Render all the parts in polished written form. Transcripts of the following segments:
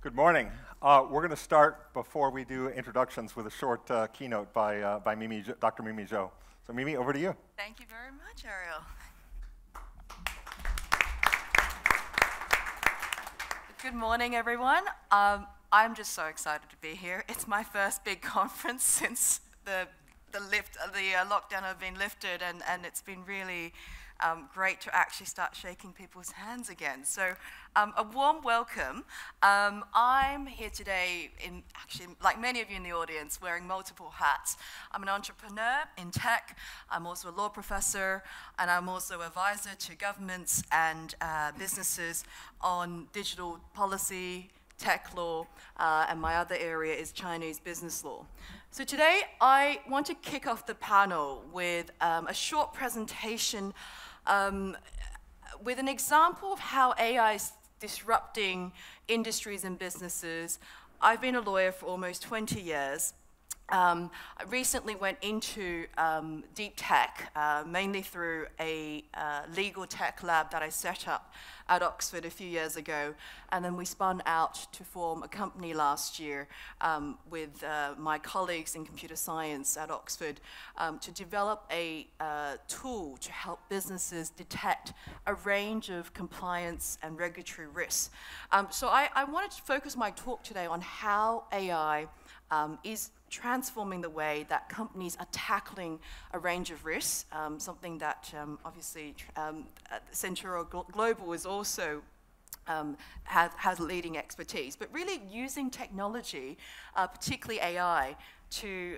Good morning. We're going to start, before we do introductions, with a short keynote by Dr. Mimi Zhou. So Mimi, over to you. Thank you very much, Areiel. Good morning, everyone. I'm just so excited to be here. It's my first big conference since the lockdown has been lifted, and it's been really great to actually start shaking people's hands again. So a warm welcome. I'm here today, actually, like many of you in the audience, wearing multiple hats. I'm an entrepreneur in tech. I'm also a law professor, and I'm also advisor to governments and businesses on digital policy, tech law, and my other area is Chinese business law. So today, I want to kick off the panel with a short presentation with an example of how AI is disrupting industries and businesses. I've been a lawyer for almost 20 years. I recently went into deep tech, mainly through a legal tech lab that I set up at Oxford a few years ago, and then we spun out to form a company last year with my colleagues in computer science at Oxford to develop a tool to help businesses detect a range of compliance and regulatory risks. So I wanted to focus my talk today on how AI is transforming the way that companies are tackling a range of risks, something that obviously Centura Global is also has leading expertise, but really using technology, particularly AI, to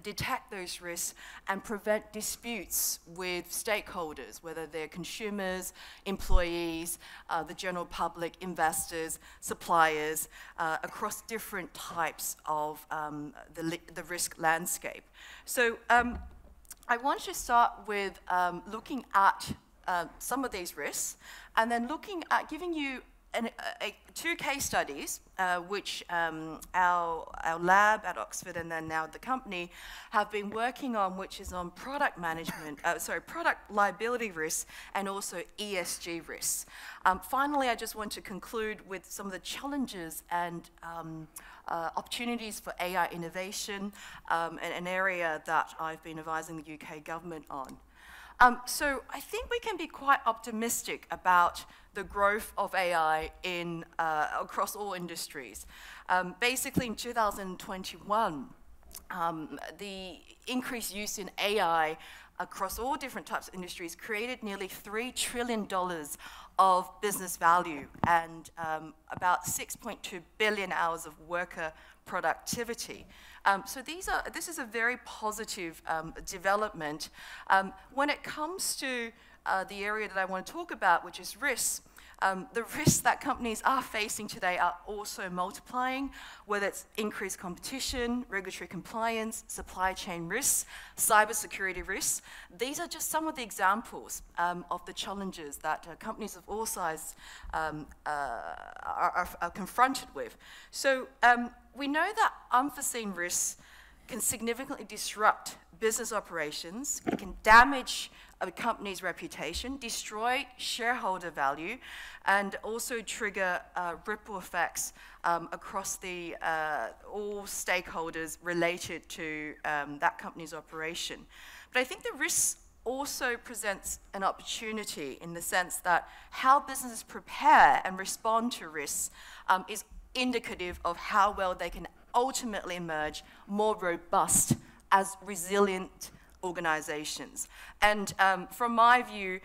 detect those risks and prevent disputes with stakeholders, whether they're consumers, employees, the general public, investors, suppliers, across different types of the risk landscape. So I want to start with looking at some of these risks, and then looking at giving you two case studies, which our lab at Oxford and then now the company have been working on, which is on product management, product liability risks and also ESG risks. Finally, I just want to conclude with some of the challenges and opportunities for AI innovation, an area that I've been advising the UK government on. So I think we can be quite optimistic about the growth of AI in, across all industries. Basically, in 2021, the increased use in AI across all different types of industries created nearly $3 trillion of business value and about 6.2 billion hours of worker productivity. So this is a very positive development. When it comes to the area that I want to talk about, which is risks, the risks that companies are facing today are also multiplying, whether it's increased competition, regulatory compliance, supply chain risks, cybersecurity risks. These are just some of the examples of the challenges that companies of all sizes are confronted with. So we know that unforeseen risks can significantly disrupt business operations. It can damage a company's reputation, destroy shareholder value, and also trigger ripple effects across all stakeholders related to that company's operation. But I think the risks also presents an opportunity in the sense that how businesses prepare and respond to risks is indicative of how well they can ultimately emerge more robust as resilient organizations. And from my view,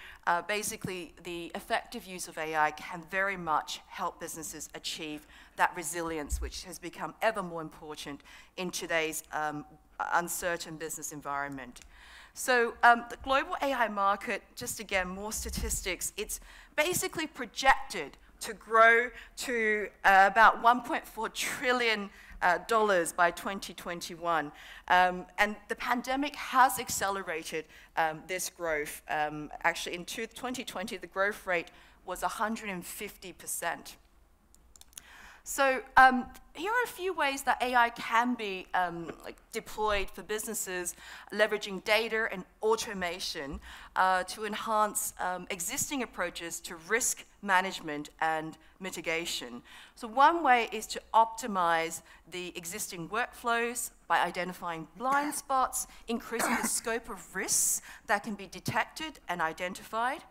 basically the effective use of AI can very much help businesses achieve that resilience, which has become ever more important in today's uncertain business environment. So the global AI market, just again, more statistics, it's basically projected to grow to about $1.4 trillion by 2021. And the pandemic has accelerated this growth. Actually, in 2020, the growth rate was 150%. So here are a few ways that AI can be deployed for businesses, leveraging data and automation to enhance existing approaches to risk management and mitigation. So one way is to optimize the existing workflows by identifying blind spots, increasing the scope of risks that can be detected and identified.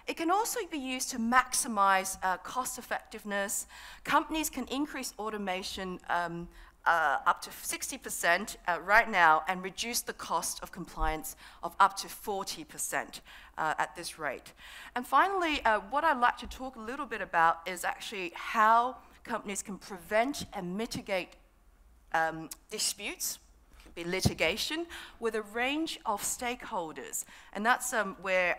It can also be used to maximize cost effectiveness. Companies can increase automation up to 60% right now and reduce the cost of compliance of up to 40% at this rate. And finally, what I'd like to talk a little bit about is actually how companies can prevent and mitigate disputes, be litigation, with a range of stakeholders. And that's where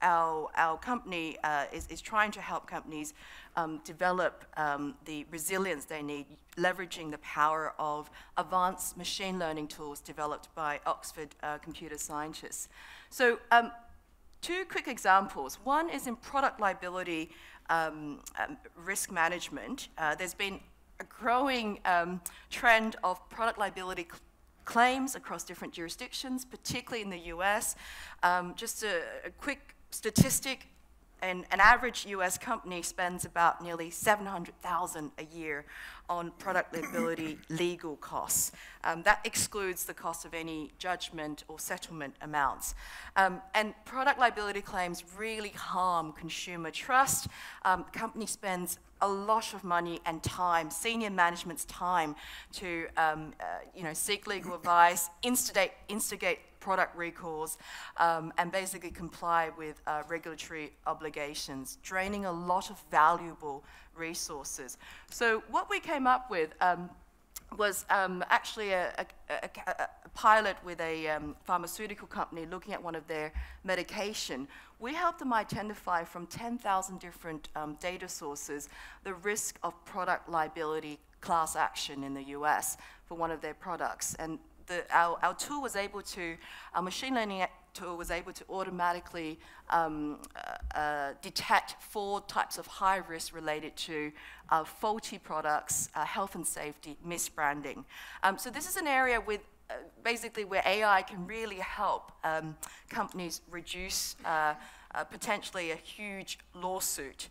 our company is trying to help companies develop the resilience they need, leveraging the power of advanced machine learning tools developed by Oxford computer scientists. So two quick examples. One is in product liability risk management. There's been a growing trend of product liability claims across different jurisdictions, particularly in the US. Just a quick statistic, an average US company spends about nearly $700,000 a year on product liability legal costs. That excludes the cost of any judgment or settlement amounts. And product liability claims really harm consumer trust. Company spends a lot of money and time, senior management's time, to seek legal advice, instigate product recalls, and basically comply with regulatory obligations, draining a lot of valuable resources. So what we came up with was actually a pilot with a pharmaceutical company looking at one of their medication. We helped them identify from 10,000 different data sources the risk of product liability class action in the US for one of their products. And our tool was able to, our machine learning tool was able to automatically detect 4 types of high risk related to faulty products, health and safety, misbranding. So this is an area with basically where AI can really help companies reduce potentially a huge lawsuit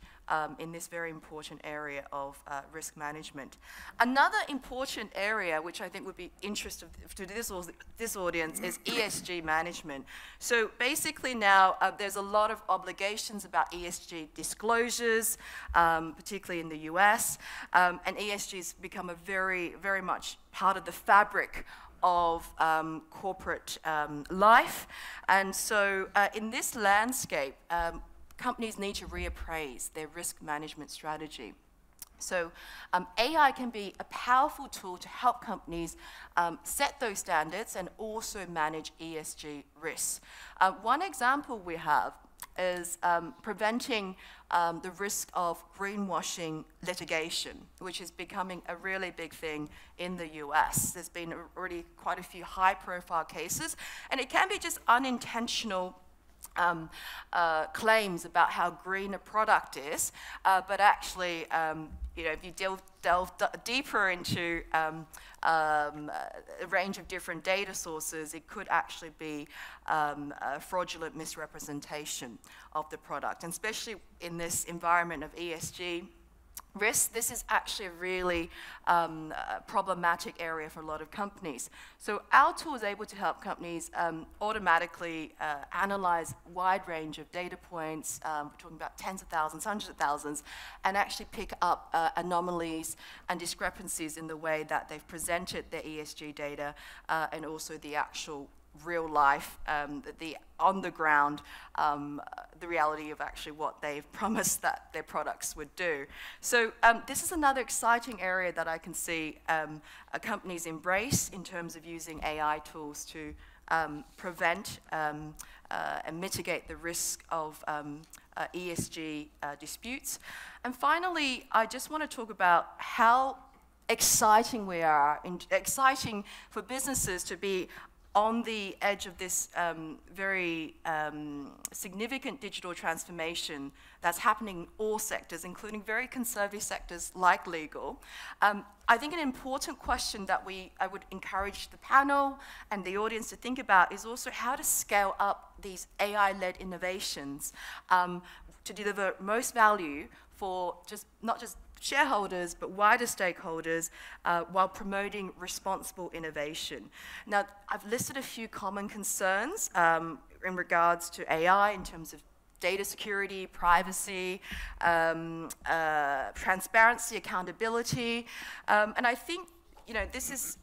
in this very important area of risk management. Another important area, which I think would be interesting to this audience, is ESG management. So basically now there's a lot of obligations about ESG disclosures, particularly in the US, and ESG has become a very, very much part of the fabric of corporate life. And so in this landscape, companies need to reappraise their risk management strategy. So AI can be a powerful tool to help companies set those standards and also manage ESG risks. One example we have is preventing the risk of greenwashing litigation, which is becoming a really big thing in the US. There's been already quite a few high-profile cases, and it can be just unintentional claims about how green a product is, but actually, if you delve deeper into a range of different data sources, it could actually be a fraudulent misrepresentation of the product. And especially in this environment of ESG risk, this is actually a really problematic area for a lot of companies. So our tool is able to help companies automatically analyze a wide range of data points, we're talking about tens of thousands, hundreds of thousands, and actually pick up anomalies and discrepancies in the way that they've presented their ESG data and also the actual real life, the on the ground, the reality of actually what they've promised that their products would do. So this is another exciting area that I can see companies embrace in terms of using AI tools to prevent and mitigate the risk of ESG disputes. And finally, I just want to talk about how exciting we are, exciting for businesses to be on the edge of this very significant digital transformation that's happening in all sectors, including very conservative sectors like legal. I think an important question that I would encourage the panel and the audience to think about is also how to scale up these AI-led innovations to deliver most value for not just shareholders, but wider stakeholders, while promoting responsible innovation. Now, I've listed a few common concerns in regards to AI in terms of data security, privacy, transparency, accountability, and I think this is,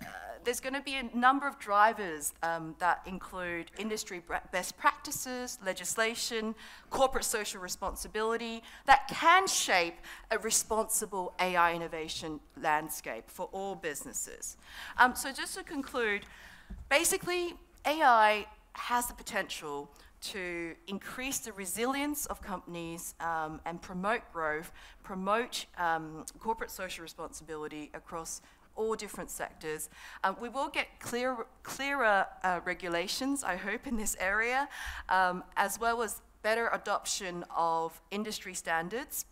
there's going to be a number of drivers that include industry best practices, legislation, corporate social responsibility that can shape a responsible AI innovation landscape for all businesses. So just to conclude, basically, AI has the potential to increase the resilience of companies and promote growth, promote corporate social responsibility across all different sectors. We will get clearer regulations, I hope, in this area, as well as better adoption of industry standards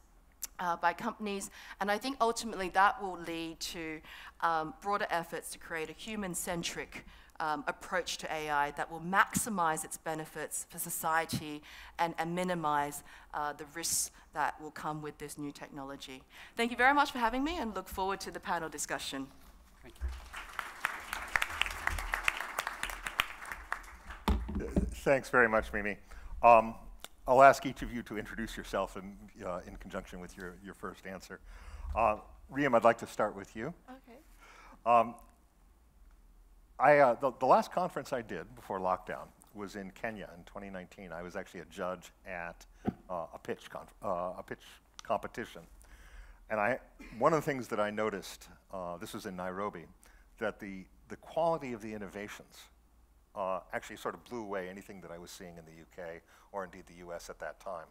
by companies. And I think ultimately that will lead to broader efforts to create a human-centric approach to AI that will maximize its benefits for society and minimize the risks that will come with this new technology. Thank you very much for having me, and look forward to the panel discussion. Thank you. Thanks very much, Mimi. I'll ask each of you to introduce yourself in conjunction with your first answer. Riam, I'd like to start with you. Okay. The last conference I did before lockdown was in Kenya in 2019. I was actually a judge at a pitch competition. And one of the things that I noticed, this was in Nairobi, that the quality of the innovations actually sort of blew away anything that I was seeing in the UK or indeed the US at that time.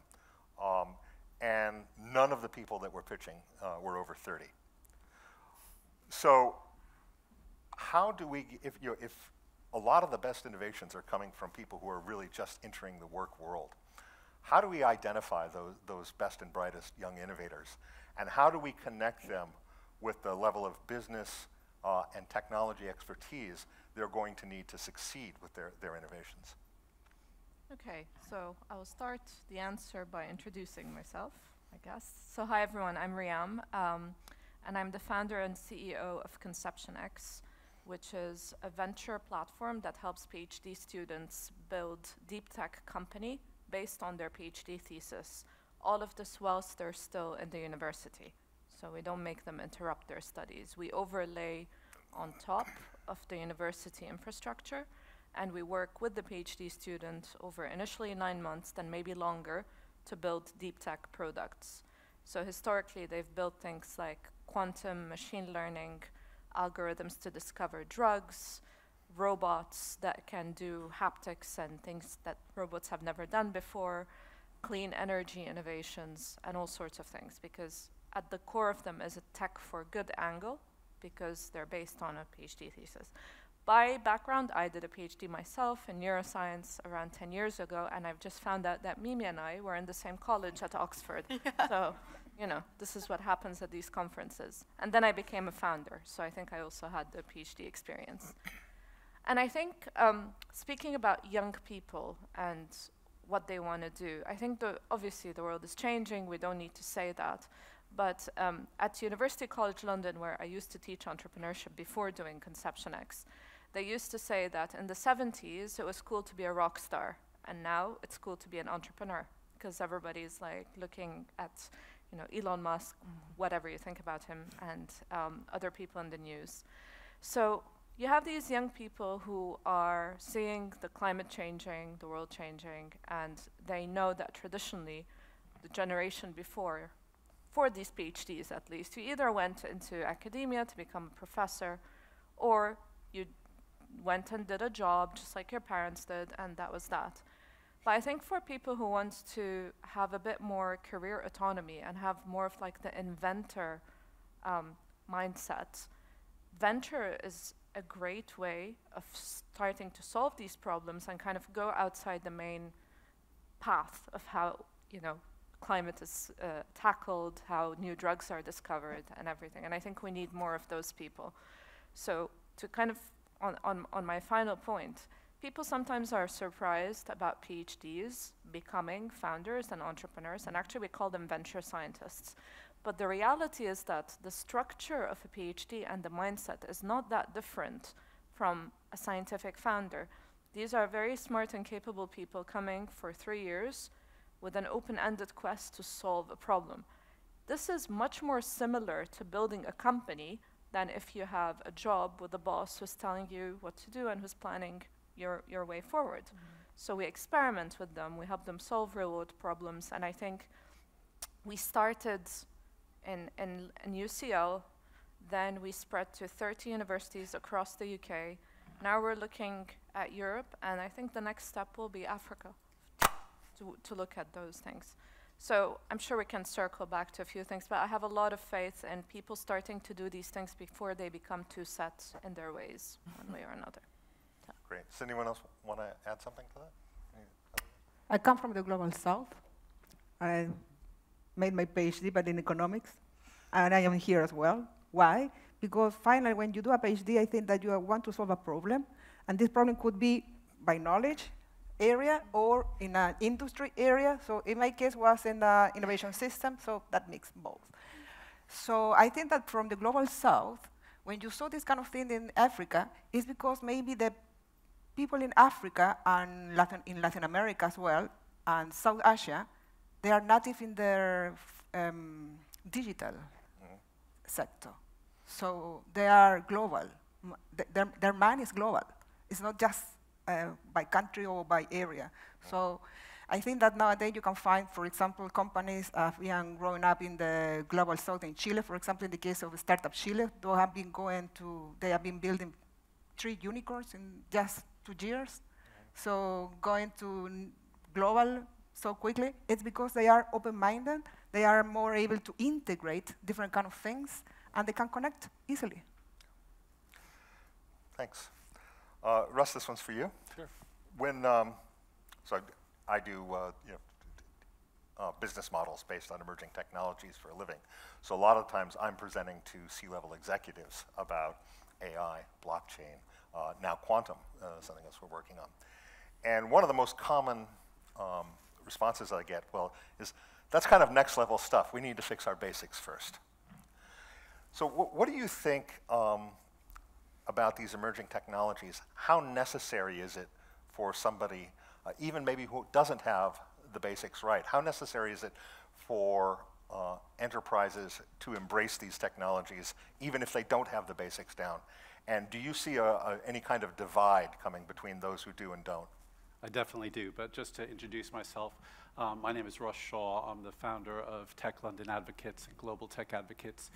And none of the people that were pitching were over 30. So how do we, if a lot of the best innovations are coming from people who are really just entering the work world, how do we identify those best and brightest young innovators? And how do we connect them with the level of business and technology expertise they're going to need to succeed with their innovations? Okay, so I will start the answer by introducing myself, I guess. So hi everyone, I'm Riam, and I'm the founder and CEO of ConceptionX, which is a venture platform that helps PhD students build deep tech company based on their PhD thesis. All of this whilst they're still in the university. So we don't make them interrupt their studies. We overlay on top of the university infrastructure, and we work with the PhD student over initially 9 months, then maybe longer, to build deep tech products. So historically, they've built things like quantum machine learning, algorithms to discover drugs, robots that can do haptics and things that robots have never done before, clean energy innovations, and all sorts of things, because at the core of them is a tech for good angle, because they're based on a PhD thesis. By background, I did a PhD myself in neuroscience around 10 years ago, and I've just found out that Mimi and I were in the same college at Oxford. Yeah. So, this is what happens at these conferences. And then I became a founder, so I think I also had the PhD experience. And I think, speaking about young people and what they want to do, I think obviously the world is changing, we don't need to say that. But at University College London, where I used to teach entrepreneurship before doing ConceptionX, they used to say that in the 70s, it was cool to be a rock star, and now it's cool to be an entrepreneur, because everybody's like looking at Elon Musk, whatever you think about him, and other people in the news. So you have these young people who are seeing the climate changing, the world changing, and they know that traditionally, the generation before, for these PhDs at least, you either went into academia to become a professor, or you went and did a job just like your parents did, and that was that. But I think for people who want to have a bit more career autonomy and have more of like the inventor mindset, venture is a great way of starting to solve these problems and kind of go outside the main path of how, you know, climate is tackled, how new drugs are discovered and everything. And I think we need more of those people. So to kind of, on my final point, people sometimes are surprised about PhDs becoming founders and entrepreneurs, and actually we call them venture scientists. But the reality is that the structure of a PhD and the mindset is not that different from a scientific founder. These are very smart and capable people coming for 3 years with an open-ended quest to solve a problem. This is much more similar to building a company than if you have a job with a boss who's telling you what to do and who's planning your way forward. So we experiment with them, we help them solve real-world problems, and I think we started in UCL, then we spread to 30 universities across the UK. Now we're looking at Europe, and I think the next step will be Africa to look at those things. So I'm sure we can circle back to a few things, but I have a lot of faith in people starting to do these things before they become too set in their ways, one way or another. So. Great. Does anyone else want to add something to that? I come from the Global South. I made my PhD, but in economics, and I am here as well. Why? Because finally, when you do a PhD, I think that you want to solve a problem, and this problem could be by knowledge area or in an industry area. So in my case, was in the innovation system, so that makes both. So I think that from the Global South, when you saw this kind of thing in Africa, it's because maybe the people in Africa and in Latin America as well, and South Asia, they are native in their digital sector. So they are global. Their mind is global. It's not just by country or by area. So I think that nowadays you can find, for example, companies being growing up in the Global South in Chile, for example, in the case of Startup Chile, they have been building 3 unicorns in just 2 years. So going to global so quickly, it's because they are open-minded, they are more able to integrate different kind of things, and they can connect easily. Thanks. Russ, this one's for you. Sure. When, so I do business models based on emerging technologies for a living. So a lot of times I'm presenting to C-level executives about AI, blockchain, now quantum, something else we're working on. And one of the most common responses I get, well, is that's kind of next level stuff. We need to fix our basics first. So what do you think about these emerging technologies? How necessary is it for somebody, even maybe who doesn't have the basics right, how necessary is it for enterprises to embrace these technologies, even if they don't have the basics down? And do you see any kind of divide coming between those who do and don't? I definitely do, but just to introduce myself, my name is Russ Shaw. I'm the founder of Tech London Advocates and Global Tech Advocates.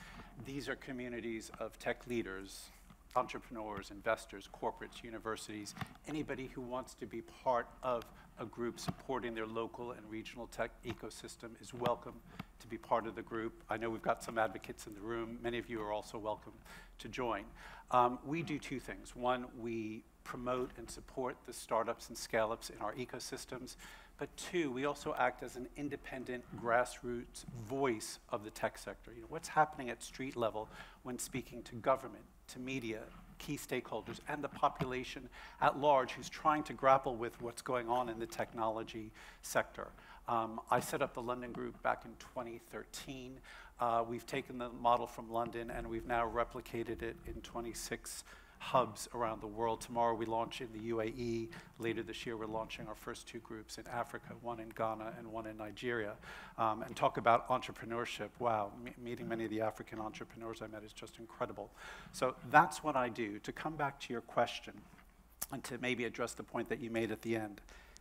These are communities of tech leaders, entrepreneurs, investors, corporates, universities, anybody who wants to be part of a group supporting their local and regional tech ecosystem is welcome to be part of the group. I know we've got some advocates in the room. Many of you are also welcome to join. We do 2 things. One, we promote and support the startups and scale-ups in our ecosystems. But 2, we also act as an independent grassroots voice of the tech sector. You know, what's happening at street level when speaking to government, to media, key stakeholders, and the population at large who's trying to grapple with what's going on in the technology sector. I set up the London group back in 2013. We've taken the model from London and we've now replicated it in 26 hubs around the world. Tomorrow we launch in the UAE. Later this year we're launching our first 2 groups in Africa, one in Ghana and one in Nigeria. And talk about entrepreneurship. Wow, meeting many of the African entrepreneurs I met is just incredible. So that's what I do. To come back to your question and to maybe address the point that you made at the end,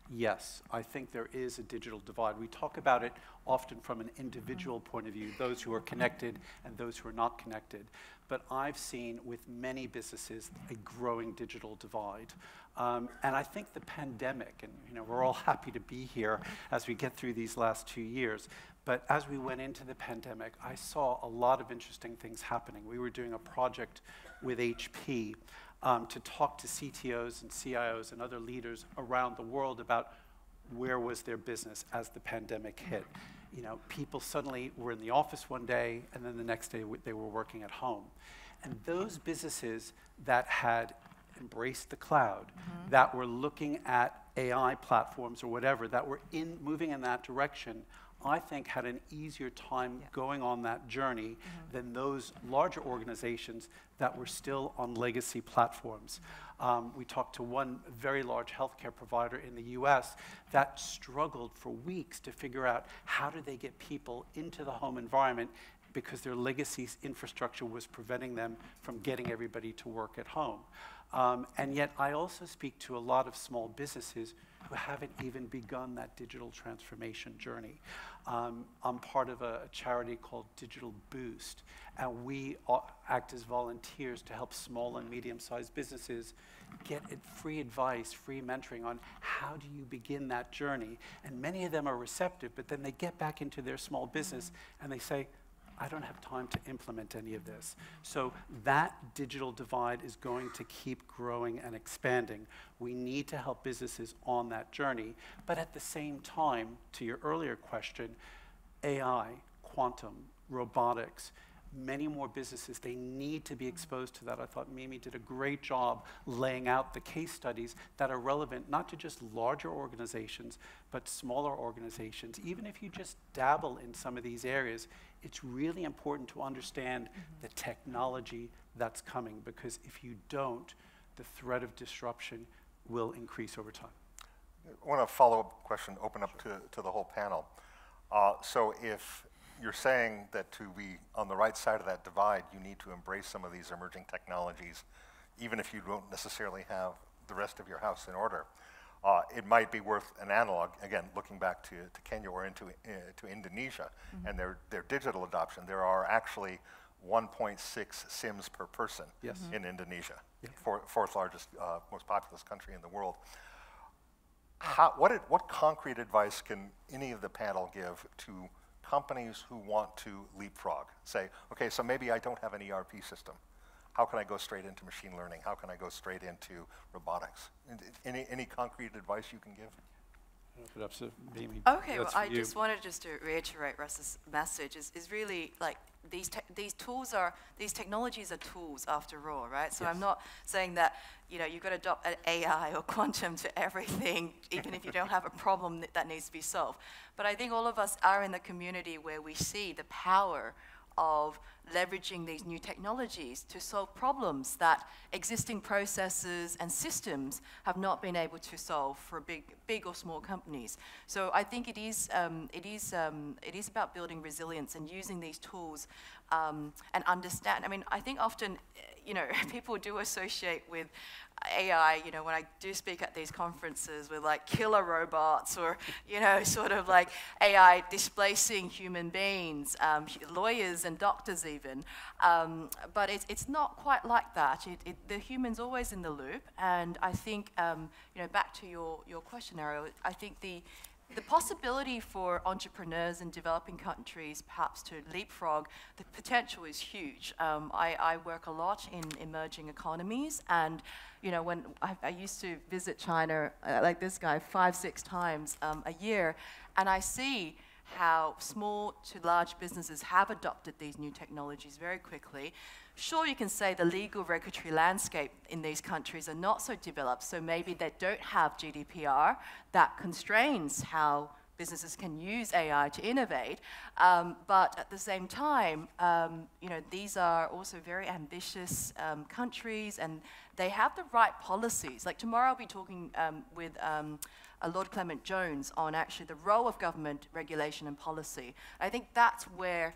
yes, I think there is a digital divide. We talk about it often from an individual point of view, those who are connected and those who are not connected. But I've seen with many businesses a growing digital divide. And I think the pandemic, and you know, we're all happy to be here as we get through these last 2 years, but as we went into the pandemic, I saw a lot of interesting things happening. We were doing a project with HP to talk to CTOs and CIOs and other leaders around the world about where was their business as the pandemic hit. You know, people suddenly were in the office one day, and then the next day they were working at home. And those businesses that had embraced the cloud, that were looking at AI platforms or whatever, that were moving in that direction, I think had an easier time going on that journey than those larger organizations that were still on legacy platforms. We talked to one very large healthcare provider in the US that struggled for weeks to figure out how do they get people into the home environment because their legacy infrastructure was preventing them from getting everybody to work at home. And yet I also speak to a lot of small businesses who haven't even begun that digital transformation journey. I'm part of a charity called Digital Boost, and we act as volunteers to help small and medium-sized businesses get free advice, free mentoring on how do you begin that journey. And many of them are receptive, but then they get back into their small business and they say, I don't have time to implement any of this. So that digital divide is going to keep growing and expanding. We need to help businesses on that journey. But at the same time, to your earlier question, AI, quantum, robotics, many more businesses, they need to be exposed to that. I thought Mimi did a great job laying out the case studies that are relevant, not to just larger organizations, but smaller organizations. Even if you just dabble in some of these areas, it's really important to understand the technology that's coming, because if you don't, the threat of disruption will increase over time. I want a follow-up question, open up to the whole panel. So if you're saying that to be on the right side of that divide, you need to embrace some of these emerging technologies, even if you don't necessarily have the rest of your house in order. It might be worth an analog, again, looking back to Kenya or to Indonesia and their digital adoption. There are actually 1.6 SIMs per person in Indonesia, fourth largest, most populous country in the world. What concrete advice can any of the panel give to companies who want to leapfrog? Say, okay, so maybe I don't have an ERP system. How can I go straight into machine learning? How can I go straight into robotics? Any concrete advice you can give? Okay, well, I just wanted to reiterate Russ's message is really like these technologies are tools after all, right? So I'm not saying that, you know, you've got to adopt an AI or quantum to everything, even if you don't have a problem that needs to be solved. But I think all of us are in the community where we see the power of leveraging these new technologies to solve problems that existing processes and systems have not been able to solve for big or small companies. So I think it is about building resilience and using these tools and understand. I mean, I think often, you know, people do associate with AI, you know, when I do speak at these conferences with like killer robots or, you know, sort of like AI displacing human beings, lawyers and doctors even. But it's not quite like that. The human's always in the loop. And I think, you know, back to your question, Areiel, I think the possibility for entrepreneurs in developing countries perhaps to leapfrog, the potential is huge. I work a lot in emerging economies, and you know, when I used to visit China, like this guy, 5-6 times a year, and I see how small to large businesses have adopted these new technologies very quickly. Sure, you can say the legal regulatory landscape in these countries are not so developed, so maybe they don't have GDPR that constrains how businesses can use AI to innovate. But at the same time, you know, these are also very ambitious countries, and they have the right policies. Like tomorrow I'll be talking with Lord Clement Jones on actually the role of government regulation and policy. I think that's where,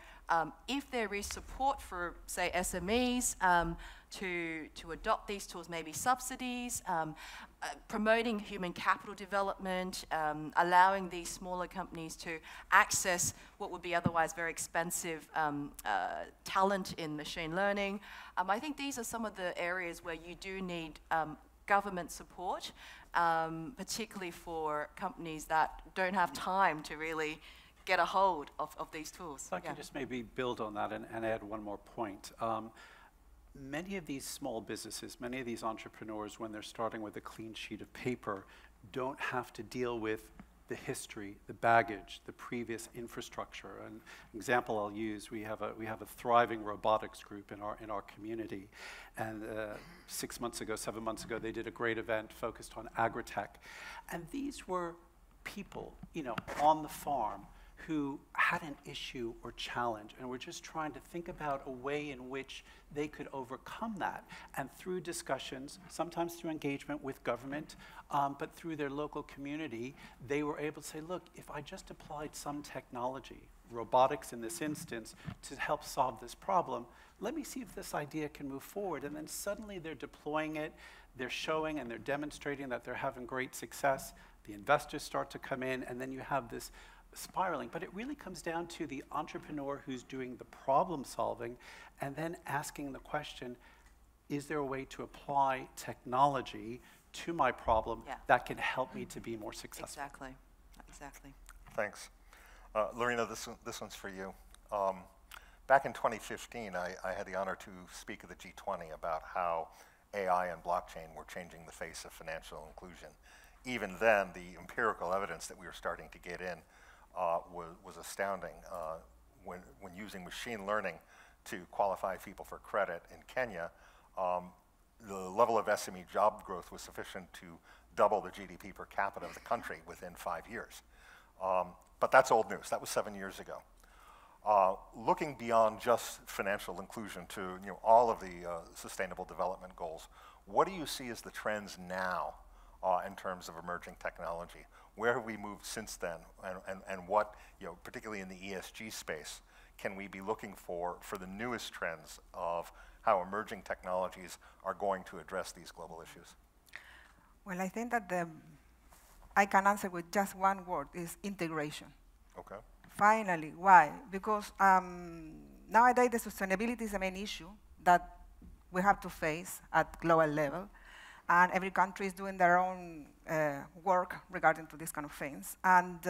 if there is support for, say, SMEs to adopt these tools, maybe subsidies, promoting human capital development, allowing these smaller companies to access what would be otherwise very expensive talent in machine learning. I think these are some of the areas where you do need government support, particularly for companies that don't have time to really get a hold of these tools. If I can just maybe build on that and add one more point. many of these small businesses, many of these entrepreneurs, when they're starting with a clean sheet of paper, don't have to deal with the history, the baggage, the previous infrastructure. An example I'll use, we have a thriving robotics group in our community, and 6 months ago, 7 months ago, they did a great event focused on agritech, and these were people, you know, on the farm who had an issue or challenge, and were just trying to think about a way in which they could overcome that. And through discussions, sometimes through engagement with government, but through their local community, they were able to say, look, if I just applied some technology, robotics in this instance, to help solve this problem, let me see if this idea can move forward. And then suddenly they're deploying it, they're showing and they're demonstrating that they're having great success. The investors start to come in, and then you have this spiraling. But it really comes down to the entrepreneur who's doing the problem solving and then asking the question, is there a way to apply technology to my problem that can help me to be more successful? Exactly, exactly. Thanks. Lorena, this one's for you. Back in 2015, I had the honor to speak at the G20 about how AI and blockchain were changing the face of financial inclusion. Even then, the empirical evidence that we were starting to get in was astounding. When using machine learning to qualify people for credit in Kenya, the level of SME job growth was sufficient to double the GDP per capita of the country within 5 years. But that's old news. That was 7 years ago. Looking beyond just financial inclusion to all of the sustainable development goals, what do you see as the trends now in terms of emerging technology? Where have we moved since then, and what, particularly in the ESG space, can we be looking for the newest trends of how emerging technologies are going to address these global issues? Well, I think that I can answer with just one word, is integration. Okay. Finally, why? Because nowadays the sustainability is the main issue that we have to face at global level, and every country is doing their own work regarding to these kind of things. And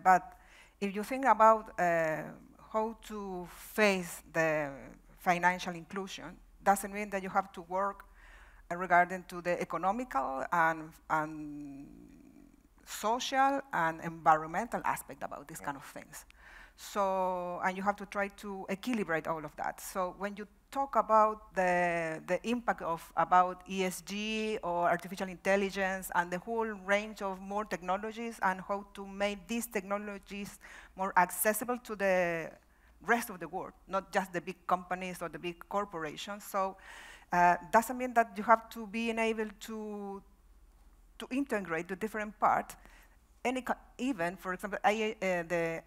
but if you think about how to face the financial inclusion, doesn't mean that you have to work regarding to the economical and social and environmental aspect about these kind of things. So, and you have to try to equilibrate all of that. So when you talk about the impact of about ESG or artificial intelligence and the whole range of more technologies and how to make these technologies more accessible to the rest of the world, not just the big companies or the big corporations. So doesn't mean that you have to be able to integrate the different parts. Even, for example, the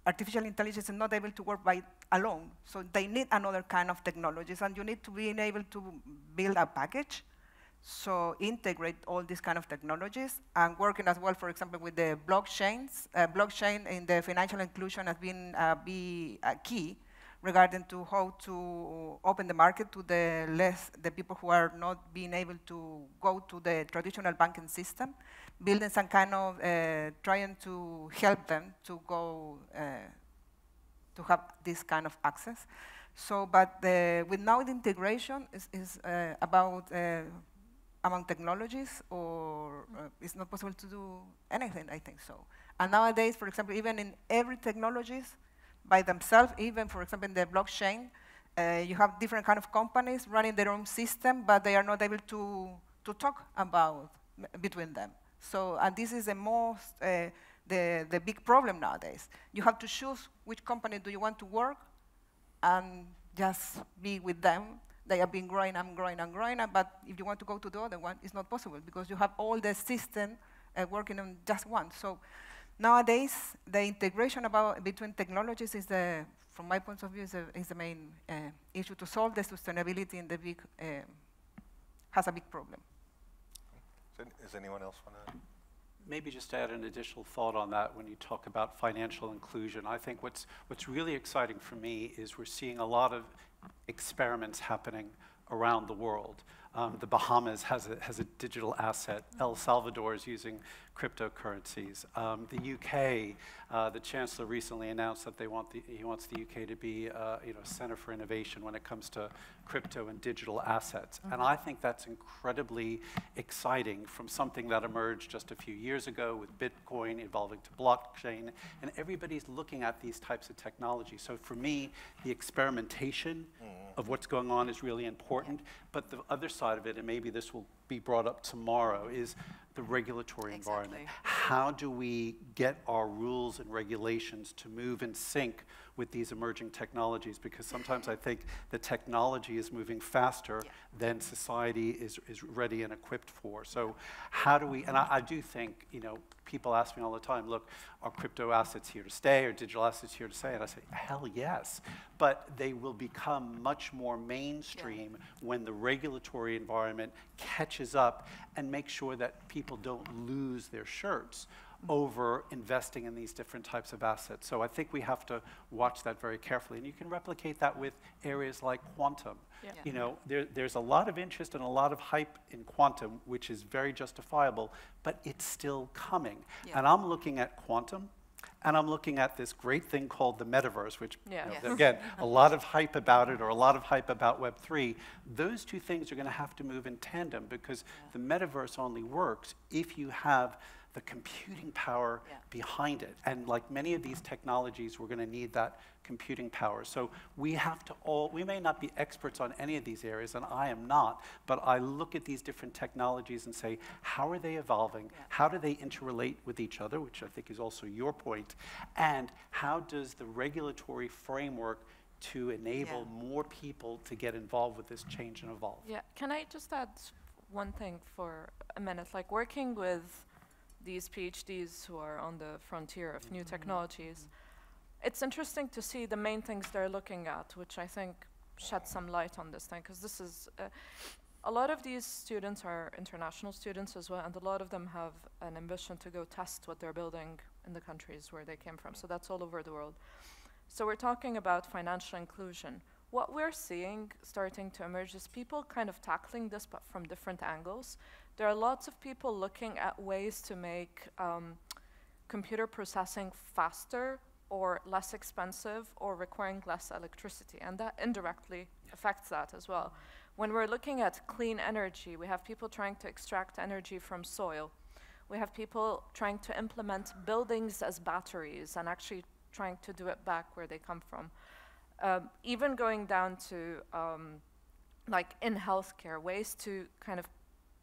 artificial intelligence is not able to work by alone. So they need another kind of technologies, and you need to be able to build a package. So integrate all these kind of technologies, and working as well, for example, with the blockchains. Blockchain in the financial inclusion has been a key regarding to how to open the market to the people who are not being able to go to the traditional banking system, building some kind of, trying to help them to go, to have this kind of access. So, but with now the integration is about among technologies, or it's not possible to do anything, I think so. And nowadays, for example, even in every technologies, by themselves, even, for example, in the blockchain, you have different kind of companies running their own system, but they are not able to talk about between them. So, and this is the most, the big problem nowadays. You have to choose which company do you want to work and just be with them. They have been growing and growing and growing, but if you want to go to the other one, it's not possible because you have all the system working on just one. So nowadays, the integration between technologies is from my point of view, is the main issue to solve the sustainability in the big, has a big problem. Does anyone else want to? Maybe just add an additional thought on that when you talk about financial inclusion. I think what's really exciting for me is we're seeing a lot of experiments happening around the world. The Bahamas has a digital asset. El Salvador is using cryptocurrencies. The UK, the Chancellor recently announced that he wants the UK to be a center for innovation when it comes to crypto and digital assets. And I think that's incredibly exciting from something that emerged just a few years ago with Bitcoin evolving to blockchain. And everybody's looking at these types of technology. So for me, the experimentation of what's going on is really important. But the other side of it, and maybe this will be brought up tomorrow, is the regulatory environment. How do we get our rules and regulations to move in sync with these emerging technologies? Because sometimes I think the technology is moving faster than society is ready and equipped for. So how do we, and I do think, people ask me all the time, look, are crypto assets here to stay, or digital assets here to stay? And I say, hell yes. But they will become much more mainstream when the regulatory environment catches up and makes sure that people don't lose their shirts over investing in these different types of assets. So I think we have to watch that very carefully. And you can replicate that with areas like quantum. There's a lot of interest and a lot of hype in quantum, which is very justifiable, but it's still coming. And I'm looking at quantum, and I'm looking at this great thing called the metaverse, which, again, a lot of hype about it, or a lot of hype about Web3. Those two things are going to have to move in tandem, because the metaverse only works if you have the computing power behind it. And like many of these technologies, we're going to need that computing power. So we have to we may not be experts on any of these areas, and I am not, but I look at these different technologies and say, how are they evolving? How do they interrelate with each other, which I think is also your point, and how does the regulatory framework to enable more people to get involved with this change and evolve? Yeah, can I just add one thing for a minute? Like, working with these PhDs who are on the frontier of new technologies, it's interesting to see the main things they're looking at, which I think shed some light on this thing, because this is, a lot of these students are international students as well, and a lot of them have an ambition to go test what they're building in the countries where they came from. So that's all over the world. So we're talking about financial inclusion. What we're seeing starting to emerge is people kind of tackling this, but from different angles. There are lots of people looking at ways to make computer processing faster or less expensive or requiring less electricity, and that indirectly affects that as well. When we're looking at clean energy, we have people trying to extract energy from soil. We have people trying to implement buildings as batteries and actually trying to do it back where they come from. Even going down to, like in healthcare, ways to kind of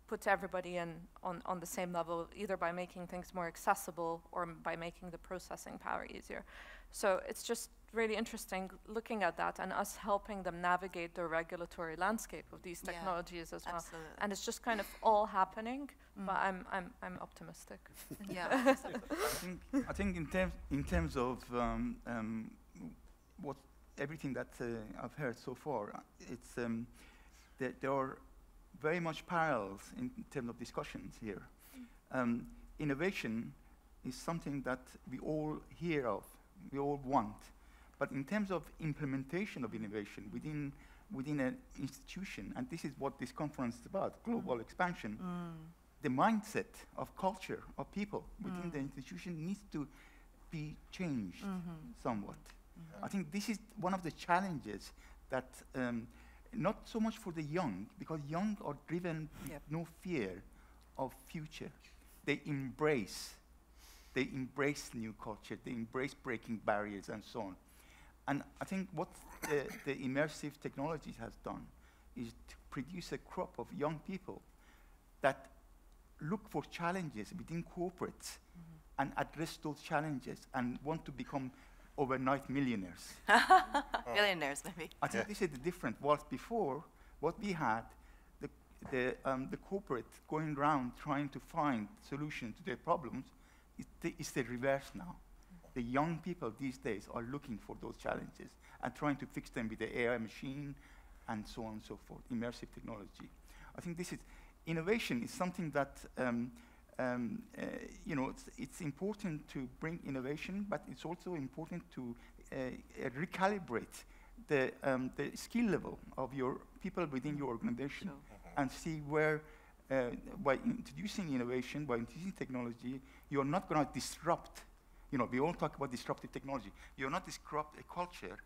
put everybody in on the same level, either by making things more accessible or by making the processing power easier. So it's just really interesting looking at that and us helping them navigate the regulatory landscape of these technologies as well. Absolutely. And it's just kind of all happening, but I'm optimistic. I think in terms of everything that I've heard so far, it's there are very much parallels in terms of discussions here. Innovation is something that we all hear of, we all want. But in terms of implementation of innovation within an institution, and this is what this conference is about, global expansion, the mindset of culture of people within the institution needs to be changed somewhat. I think this is one of the challenges that not so much for the young, because young are driven with no fear of future. They embrace new culture, they embrace breaking barriers and so on. And I think what the immersive technologies has done is to produce a crop of young people that look for challenges within corporates and address those challenges and want to become overnight millionaires. Billionaires, maybe. I think this is the difference. Whilst before, what we had, the corporate going around trying to find solutions to their problems, it's the reverse now. The young people these days are looking for those challenges and trying to fix them with the AI machine and so on and so forth, immersive technology. I think this is, innovation is something that it's important to bring innovation, but it's also important to recalibrate the skill level of your people within your organization. and see where, by introducing innovation, by introducing technology, you're not going to disrupt. You know, we all talk about disruptive technology. You're not disrupt a culture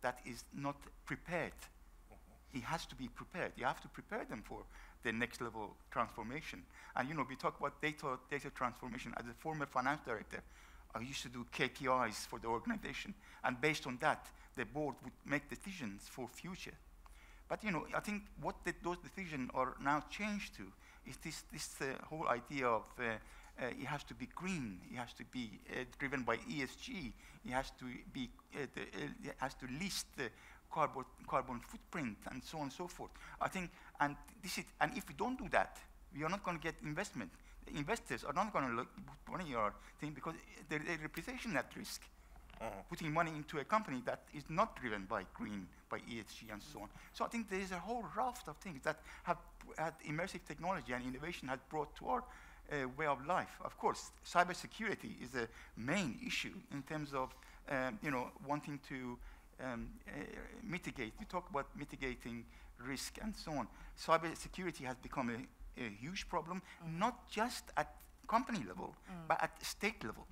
that is not prepared. It has to be prepared. You have to prepare them for the next level transformation. And you know, we talk about data transformation. As a former finance director, I used to do KPIs for the organization, and based on that, the board would make decisions for future. But you know, I think what those decisions are now changed to is this whole idea of it has to be green, it has to be driven by ESG, it has to be it has to list the carbon footprint and so on and so forth. I think, and if we don't do that, we are not going to get investment. The investors are not going to put money in our thing because their reputation at risk. Putting money into a company that is not driven by green, by ESG and so on. So I think there is a whole raft of things that have immersive technology and innovation has brought to our way of life. Of course, cybersecurity is a main issue in terms of you know, wanting to mitigate. We talk about mitigating risk and so on. Cybersecurity has become a huge problem, not just at company level, but at state level.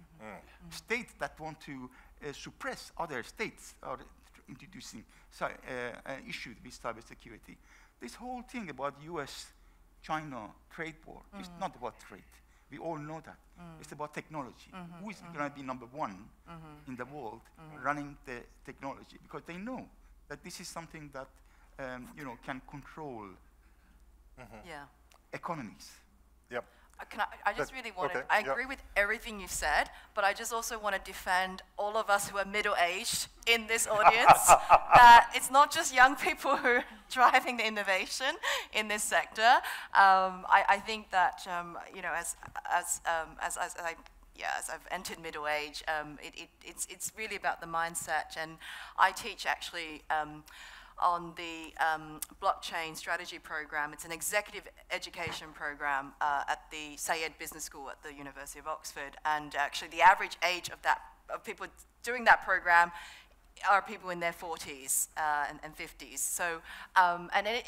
States that want to suppress other states are introducing issues with cybersecurity. This whole thing about US-China trade war is not about trade. We all know that. It's about technology. Who is going to be number one in the world running the technology? Because they know that this is something that you know, can control economies. Can I just really want to, I agree with everything you said, but I just also want to defend all of us who are middle-aged in this audience, that it's not just young people who are driving the innovation in this sector. I think that, you know, as I've entered middle age, it's really about the mindset, and I teach actually on the blockchain strategy program. It's an executive education program at the Sayed Business School at the University of Oxford. And actually the average age of people doing that program are people in their 40s and 50s. So, and it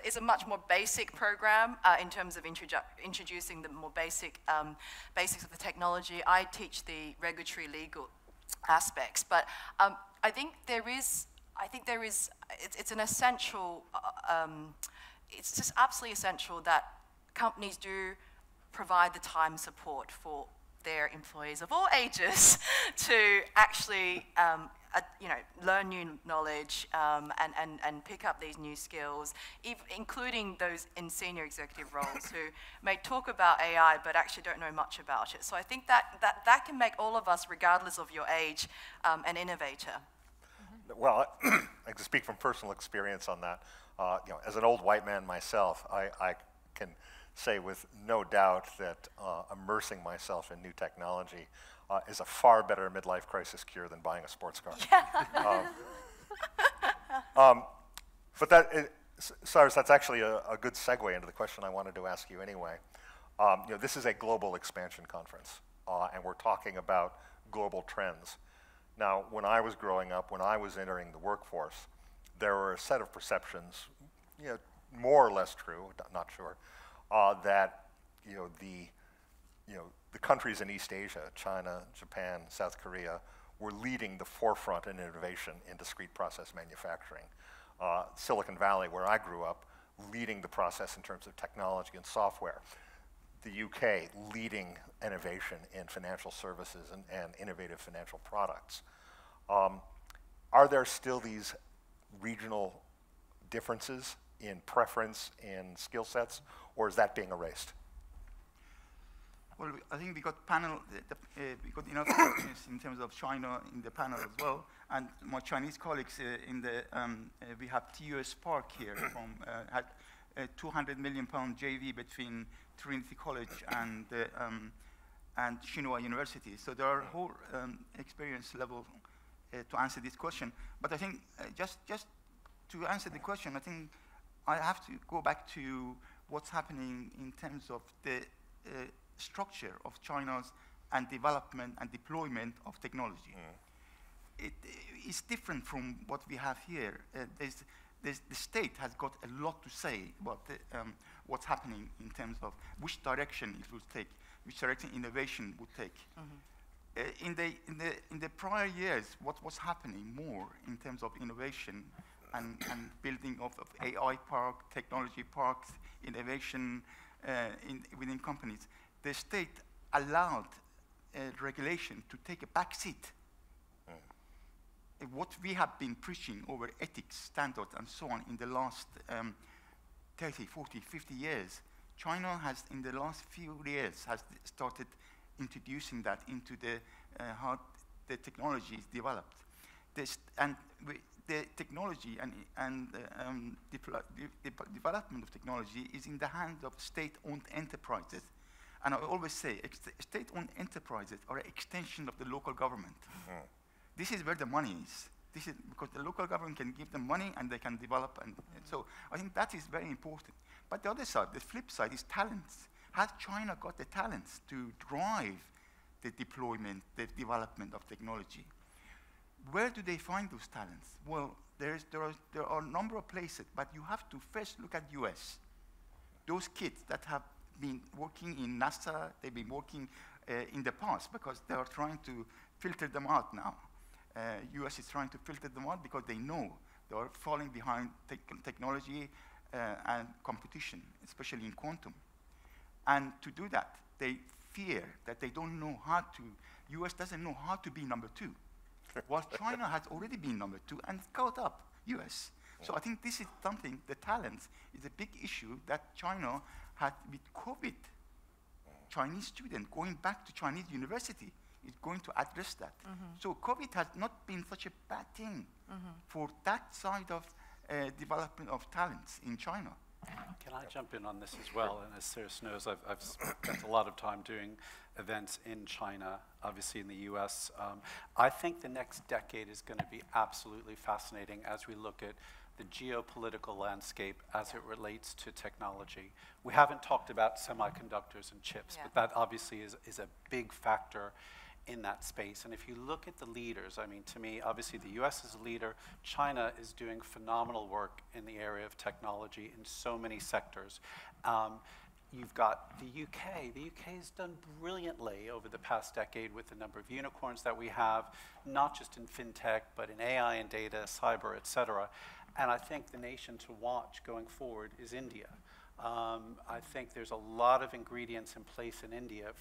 is a much more basic program in terms of introducing the more basics of the technology. I teach the regulatory legal aspects, but I think it's an essential, it's just absolutely essential that companies do provide the time support for their employees of all ages to actually, you know, learn new knowledge and pick up these new skills, including those in senior executive roles who may talk about AI but actually don't know much about it. So I think that can make all of us, regardless of your age, an innovator. Well, I can speak from personal experience on that. You know, as an old white man myself, I can say with no doubt that immersing myself in new technology is a far better midlife crisis cure than buying a sports car. But that, Syrus, that's actually a good segue into the question I wanted to ask you anyway. You know, this is a global expansion conference, and we're talking about global trends. Now, when I was growing up, when I was entering the workforce, there were a set of perceptions, you know, more or less true, not sure, that the countries in East Asia, China, Japan, South Korea, were leading the forefront in innovation in discrete process manufacturing. Silicon Valley, where I grew up, leading the process in terms of technology and software. The UK leading innovation in financial services and innovative financial products. Are there still these regional differences in preference in skill sets, or is that being erased? Well, I think we got panel, we got enough experience in terms of China in the panel as well, and my Chinese colleagues in the, we have TUS Park here from, had a £200 million JV between Trinity College and Tsinghua University. So there are whole experience level to answer this question. But I think just to answer the question, I think I have to go back to what's happening in terms of the structure of China's and development and deployment of technology. It is different from what we have here. the state has got a lot to say about what's happening in terms of which direction it will take, which direction innovation would take. In the prior years, what was happening more in terms of innovation and building of AI park, technology parks, innovation within companies, the state allowed regulation to take a back seat. What we have been preaching over ethics, standards, and so on in the last 30, 40, 50 years, China has, in the last few years, has started introducing that into how the technology is developed. The technology and development of technology is in the hands of state-owned enterprises. And I always say, state-owned enterprises are an extension of the local government. This is where the money is. This is because the local government can give them money and they can develop. And so I think that is very important. But the other side, the flip side, is talents. Has China got the talents to drive the deployment, the development of technology? Where do they find those talents? Well, there are a number of places, but you have to first look at US. Those kids that have been working in NASA, they've been working in the past because they are trying to filter them out now. US is trying to filter them out because they know they are falling behind technology and competition, especially in quantum. And to do that, they fear that they don't know how to, US doesn't know how to be number 2. While China has already been number 2 and caught up US. So I think this is something, the talents is a big issue that China had with COVID. Chinese students going back to Chinese university is going to address that. So COVID has not been such a bad thing for that side of development of talents in China. Can I jump in on this as well? And as Syrus knows, I've spent a lot of time doing events in China, obviously in the US. I think the next decade is going to be absolutely fascinating as we look at the geopolitical landscape as it relates to technology. We haven't talked about semiconductors and chips, but that obviously is a big factor in that space. And if you look at the leaders, I mean, to me, obviously the US is a leader. China is doing phenomenal work in the area of technology in so many sectors. You've got the UK. The UK has done brilliantly over the past decade with the number of unicorns that we have, not just in fintech, but in AI and data, cyber, et cetera. And I think the nation to watch going forward is India. I think there's a lot of ingredients in place in India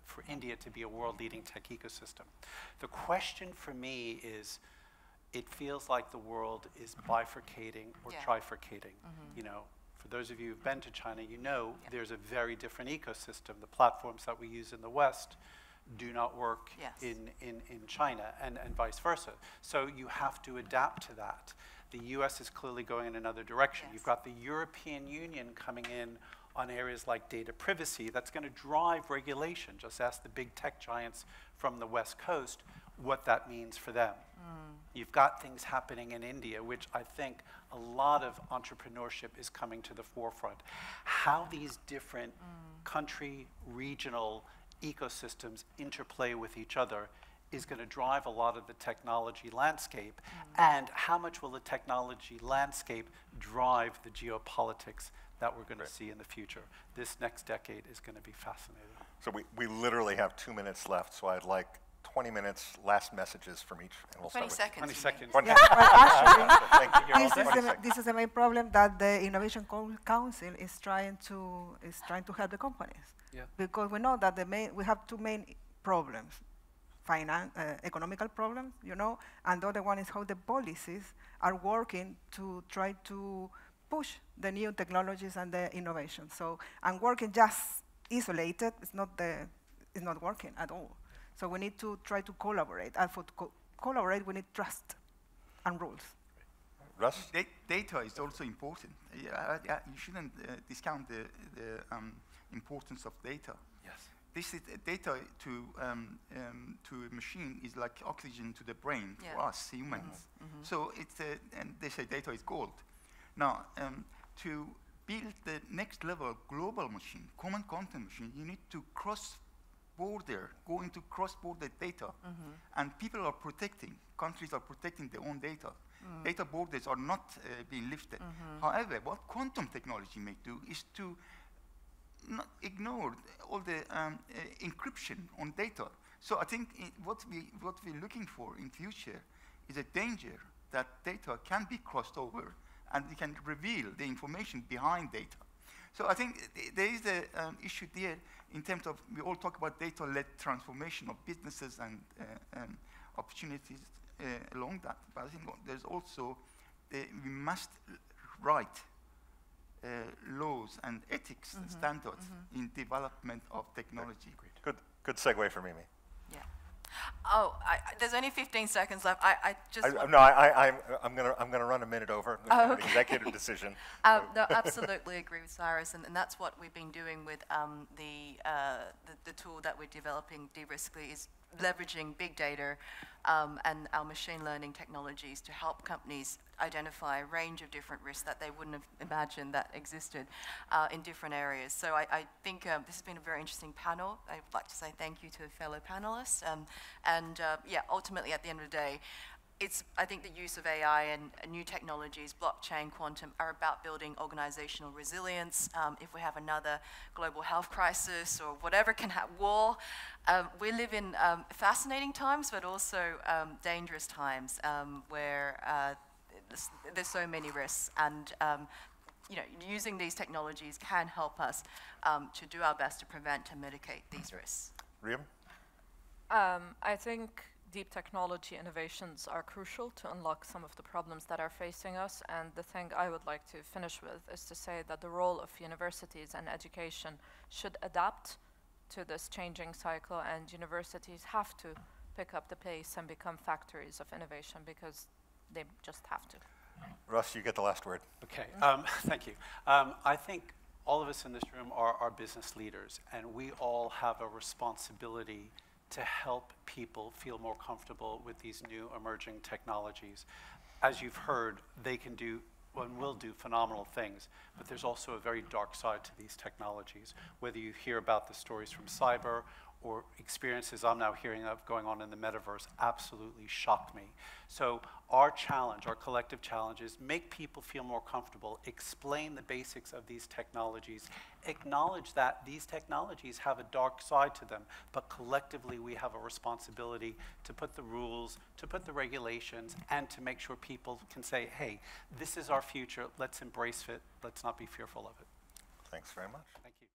for India to be a world-leading tech ecosystem. The question for me is, it feels like the world is bifurcating or trifurcating. You know, for those of you who've been to China, you know there's a very different ecosystem. The platforms that we use in the West do not work in China, and vice versa. So you have to adapt to that. The US is clearly going in another direction. You've got the European Union coming in on areas like data privacy that's going to drive regulation. Just ask the big tech giants from the West Coast what that means for them. You've got things happening in India, which I think a lot of entrepreneurship is coming to the forefront. How these different country, regional ecosystems interplay with each other is going to drive a lot of the technology landscape, and how much will the technology landscape drive the geopolitics that we're going to see in the future. This next decade is going to be fascinating. So we literally have 2 minutes left, so I'd like 20 minutes, last messages from each, and we'll 20 start seconds. with 20 seconds. Yeah, well, actually, This this is the main problem that the Innovation Council is trying to help the companies. Yeah. Because we know that we have two main problems. Economical problems, you know, and the other one is how the policies are working to try to push the new technologies and the innovation. So, and working just isolated is not working at all. So we need to try to collaborate, and for collaborate, we need trust and rules. Russ? Data is also important. You shouldn't discount the importance of data. Yes. This is data to a machine is like oxygen to the brain for us humans. So it's and they say data is gold. Now, to build the next level global machine, common content machine, you need to go into cross-border data, and people are protecting. Countries are protecting their own data. Data borders are not being lifted. However, what quantum technology may do is to not ignore all the encryption on data. So I think what we're looking for in future is a danger that data can be crossed over and we can reveal the information behind data. So I think there is the issue there in terms of, we all talk about data-led transformation of businesses and opportunities along that. But I think there's also, we must write laws and ethics standards in development of technology. Good segue for Mimi. Yeah. Oh, there's only 15 seconds left. I'm gonna run a minute over. Oh, okay. Executive decision. No, absolutely agree with Syrus, and that's what we've been doing with the tool that we're developing, Deriskly, is leveraging big data and our machine learning technologies to help companies identify a range of different risks that they wouldn't have imagined that existed in different areas. So I think this has been a very interesting panel. I would like to say thank you to the fellow panelists. Yeah, ultimately at the end of the day, I think the use of AI and new technologies, blockchain, quantum, are about building organizational resilience. If we have another global health crisis or whatever can happen, war, we live in fascinating times, but also dangerous times where there's so many risks. And you know, using these technologies can help us to do our best to prevent and mitigate these risks. Riam? I think deep technology innovations are crucial to unlock some of the problems that are facing us. And the thing I would like to finish with is to say that the role of universities and education should adapt to this changing cycle, and universities have to pick up the pace and become factories of innovation because they just have to. Russ, you get the last word. Okay, thank you. I think all of us in this room are business leaders, and we all have a responsibility to help people feel more comfortable with these new emerging technologies. As you've heard, they can do and will do phenomenal things, but there's also a very dark side to these technologies. Whether you hear about the stories from cyber or experiences I'm now hearing of going on in the metaverse absolutely shock me. So our challenge, our collective challenge, is make people feel more comfortable, explain the basics of these technologies, acknowledge that these technologies have a dark side to them, but collectively we have a responsibility to put the rules, to put the regulations, and to make sure people can say, hey, this is our future, let's embrace it, let's not be fearful of it. Thanks very much. Thank you.